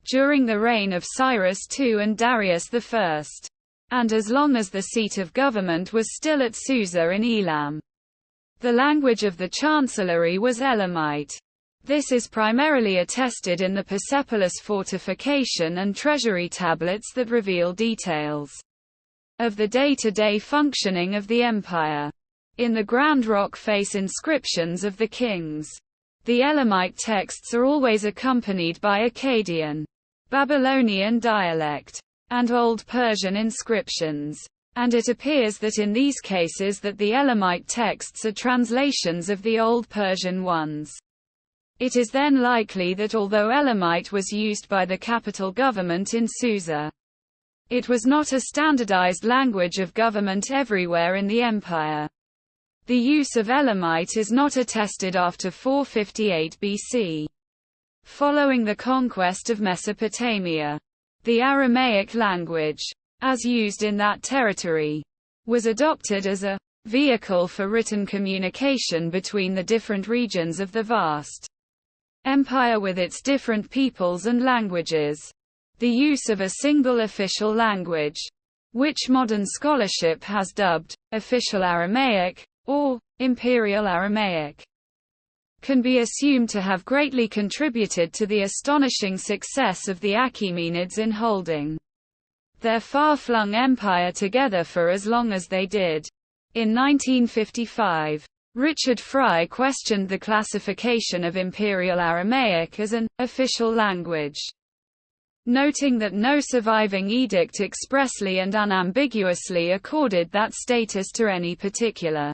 during the reign of Cyrus II and Darius I, and as long as the seat of government was still at Susa in Elam. The language of the chancellery was Elamite. This is primarily attested in the Persepolis fortification and treasury tablets that reveal details of the day-to-day functioning of the empire. In the grand rock face inscriptions of the kings, the Elamite texts are always accompanied by Akkadian, Babylonian dialect, and Old Persian inscriptions. And it appears that in these cases that the Elamite texts are translations of the Old Persian ones. It is then likely that although Elamite was used by the capital government in Susa, it was not a standardized language of government everywhere in the empire. The use of Elamite is not attested after 458 BC. Following the conquest of Mesopotamia, the Aramaic language, as used in that territory, was adopted as a vehicle for written communication between the different regions of the vast empire with its different peoples and languages. The use of a single official language, which modern scholarship has dubbed official Aramaic or imperial Aramaic, can be assumed to have greatly contributed to the astonishing success of the Achaemenids in holding their far-flung empire together for as long as they did. In 1955, Richard Fry questioned the classification of Imperial Aramaic as an official language, noting that no surviving edict expressly and unambiguously accorded that status to any particular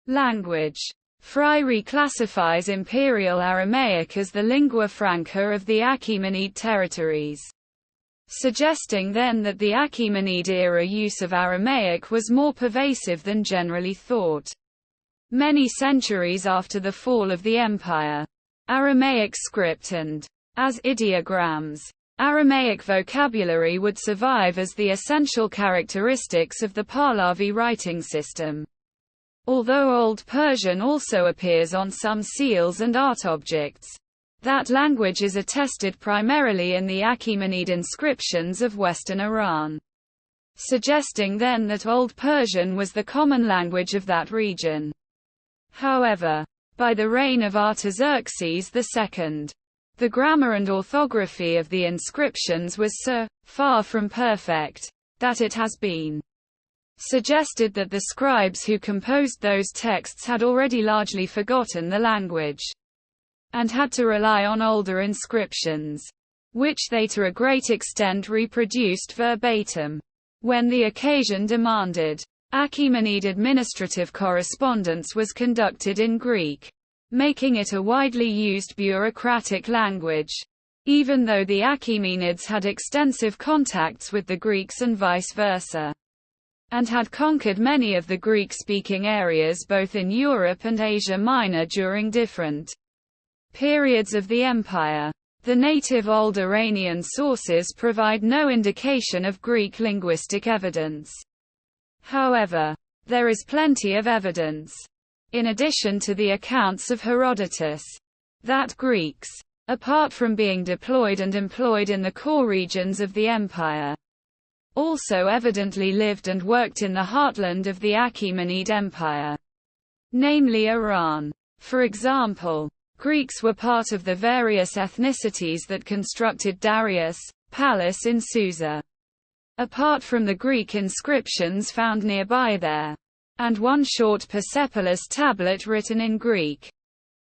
language. Fry reclassifies Imperial Aramaic as the lingua franca of the Achaemenid territories, suggesting then that the Achaemenid-era use of Aramaic was more pervasive than generally thought. Many centuries after the fall of the empire, Aramaic script and, as ideograms, Aramaic vocabulary would survive as the essential characteristics of the Pahlavi writing system. Although Old Persian also appears on some seals and art objects, that language is attested primarily in the Achaemenid inscriptions of western Iran, suggesting then that Old Persian was the common language of that region. However, by the reign of Artaxerxes II, the grammar and orthography of the inscriptions was so far from perfect that it has been suggested that the scribes who composed those texts had already largely forgotten the language, and had to rely on older inscriptions, which they to a great extent reproduced verbatim, when the occasion demanded. Achaemenid administrative correspondence was conducted in Greek, making it a widely used bureaucratic language, even though the Achaemenids had extensive contacts with the Greeks and vice versa, and had conquered many of the Greek-speaking areas both in Europe and Asia Minor during different periods of the empire. The native Old Iranian sources provide no indication of Greek linguistic evidence. However, there is plenty of evidence, in addition to the accounts of Herodotus, that Greeks, apart from being deployed and employed in the core regions of the empire, also evidently lived and worked in the heartland of the Achaemenid Empire, namely Iran. For example, Greeks were part of the various ethnicities that constructed Darius' palace in Susa. Apart from the Greek inscriptions found nearby there, and one short Persepolis tablet written in Greek,